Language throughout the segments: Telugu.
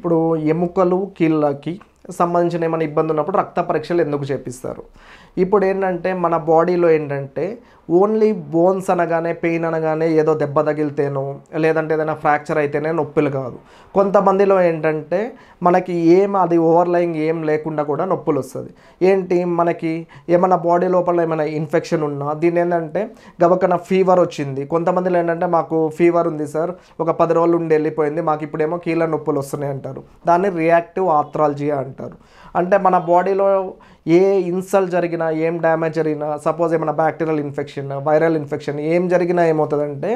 ఇప్పుడు ఎముకలు కీళ్ళకి సంబంధించిన ఏమైనా ఇబ్బంది ఉన్నప్పుడు రక్త పరీక్షలు ఎందుకు చేపిస్తారు? ఇప్పుడు ఏంటంటే మన బాడీలో ఏంటంటే ఓన్లీ బోన్స్ అనగానే పెయిన్ అనగానే ఏదో దెబ్బ తగిలితేనో లేదంటే ఏదైనా ఫ్రాక్చర్ అయితేనే నొప్పులు కాదు. కొంతమందిలో ఏంటంటే మనకి అది ఓవర్లయింగ్ ఏం లేకుండా కూడా నొప్పులు వస్తుంది. ఏంటి మనకి ఏమైనా బాడీ లోపల ఏమైనా ఇన్ఫెక్షన్ ఉన్నా దీని ఏంటంటే గబక్కన ఫీవర్ వచ్చింది. కొంతమందిలో ఏంటంటే మాకు ఫీవర్ ఉంది సార్, ఒక 10 రోజులు ఉండి వెళ్ళిపోయింది, మాకు ఇప్పుడేమో కీళ్ళ నొప్పులు వస్తున్నాయి అంటారు. దాన్ని రియాక్టివ్ ఆర్థ్రాలజీ అంటారు. అంటే మన బాడీలో ఏ ఇన్సల్ట్ జరిగినా, ఏం డ్యామేజ్ జరిగినా, సపోజ్ ఏమైనా బ్యాక్టీరియల్ ఇన్ఫెక్షన్, వైరల్ ఇన్ఫెక్షన్ ఏం జరిగినా ఏమవుతుందంటే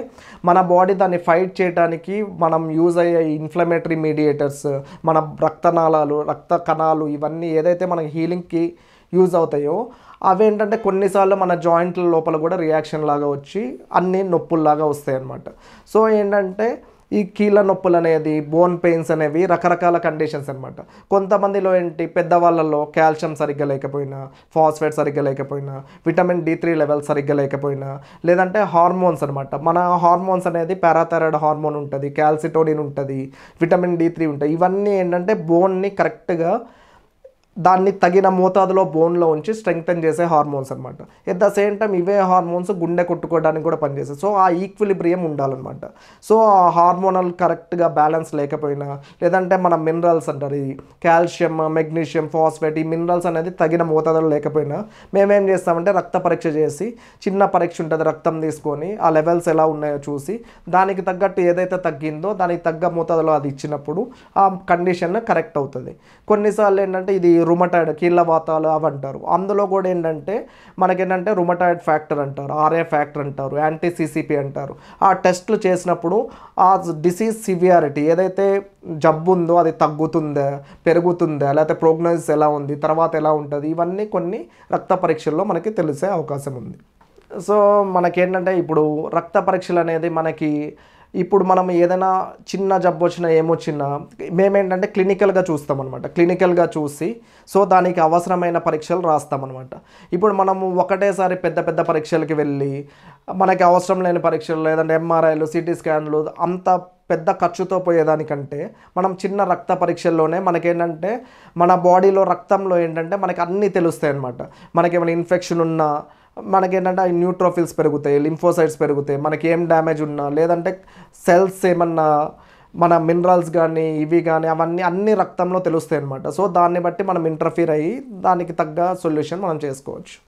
మన బాడీ దాన్ని ఫైట్ చేయడానికి మనం యూజ్ అయ్యే ఇన్ఫ్లమేటరీ మీడియేటర్స్, మన రక్తనాళాలు, రక్త కణాలు ఇవన్నీ ఏదైతే మనకి హీలింగ్కి యూజ్ అవుతాయో అవేంటంటే కొన్నిసార్లు మన జాయింట్ల లోపల కూడా రియాక్షన్ లాగా వచ్చి అన్ని నొప్పుల్లాగా వస్తాయి అన్నమాట. సో ఏంటంటే ఈ కీళ్ళ నొప్పులు అనేది, బోన్ పెయిన్స్ అనేవి రకరకాల కండిషన్స్ అనమాట. కొంతమందిలో ఏంటి పెద్దవాళ్ళలో కాల్షియం సరిగ్గా లేకపోయినా, ఫాస్ఫేట్ సరిగ్గా లేకపోయినా, విటమిన్ D3 లెవెల్ సరిగ్గా లేకపోయినా, లేదంటే హార్మోన్స్ అనమాట. మన హార్మోన్స్ అనేది పారాథైరాయిడ్ హార్మోన్ ఉంటుంది, క్యాల్సిటోనిన్ ఉంటుంది, విటమిన్ D3 ఉంటుంది. ఇవన్నీ ఏంటంటే బోన్ని కరెక్ట్గా దాన్ని తగిన మోతాదులో బోన్లో ఉంచి స్ట్రెంగ్తన్ చేసే హార్మోన్స్ అనమాట. ఎట్ ద సేమ్ టైం ఇవే హార్మోన్స్ గుండె కొట్టుకోవడానికి కూడా పనిచేస్తాయి. సో ఆ ఈక్విలిబ్రియం ఉండాలన్నమాట. సో ఆ హార్మోనల్ కరెక్ట్గా బ్యాలెన్స్ లేకపోయినా, లేదంటే మన మినరల్స్ అంటారు, ఈ కాల్షియం, మెగ్నీషియం, ఫాస్ఫేట్, ఈ మినరల్స్ అనేది తగిన మోతాదులో లేకపోయినా మేమేం చేస్తామంటే రక్త పరీక్ష చేసి, చిన్న పరీక్ష ఉంటుంది, రక్తం తీసుకొని ఆ లెవెల్స్ ఎలా ఉన్నాయో చూసి దానికి తగ్గట్టు ఏదైతే తగ్గిందో దానికి తగ్గ మోతాదులో అది ఇచ్చినప్పుడు ఆ కండిషన్ కరెక్ట్ అవుతుంది. కొన్నిసార్లు ఏంటంటే ఇది రుమటాయిడ్, కీళ్ళ వాతాలు అవి అంటారు. అందులో కూడా ఏంటంటే మనకేంటంటే రుమటాయిడ్ ఫ్యాక్టర్ అంటారు, RA ఫ్యాక్టర్ అంటారు, యాంటీ-CCP అంటారు. ఆ టెస్టులు చేసినప్పుడు ఆ డిసీజ్ సివియారిటీ ఏదైతే జబ్బు ఉందో అది తగ్గుతుందా, పెరుగుతుందా, లేకపోతే ప్రోగ్నోసిస్ ఎలా ఉంది, తర్వాత ఎలా ఉంటుంది, ఇవన్నీ కొన్ని రక్త పరీక్షల్లో మనకి తెలిసే అవకాశం ఉంది. సో మనకేంటంటే ఇప్పుడు రక్త పరీక్షలు అనేది మనకి ఇప్పుడు మనం ఏదైనా చిన్న జబ్బు వచ్చినా ఏమొచ్చినా మేమేంటంటే క్లినికల్గా చూస్తామన్నమాట. క్లినికల్గా చూసి సో దానికి అవసరమైన పరీక్షలు రాస్తామన్నమాట. ఇప్పుడు మనము ఒకటేసారి పెద్ద పెద్ద పరీక్షలకి వెళ్ళి మనకి అవసరం లేని పరీక్షలు, లేదంటే MRIలు, CT స్కాన్లు అంత పెద్ద ఖర్చుతో పోయేదానికంటే మనం చిన్న రక్త పరీక్షల్లోనే మనకేంటంటే మన బాడీలో రక్తంలో ఏంటంటే మనకి అన్నీ తెలుస్తాయి అన్నమాట. మనకేమైనా ఇన్ఫెక్షన్ ఉన్నా మనకేంటంటే ఆ న్యూట్రోఫిల్స్ పెరుగుతాయి, లింఫోసైట్స్ పెరుగుతాయి, మనకి ఏం డ్యామేజ్ ఉన్నా, లేదంటే సెల్స్ ఏమన్నా మన మినరల్స్ కానీ ఇవి కానీ అవన్నీ అన్ని రక్తంలో తెలుస్తాయి అన్నమాట. సో దాన్ని బట్టి మనం ఇంటర్ఫీర్ అయ్యి దానికి తగ్గ సొల్యూషన్ మనం చేసుకోవచ్చు.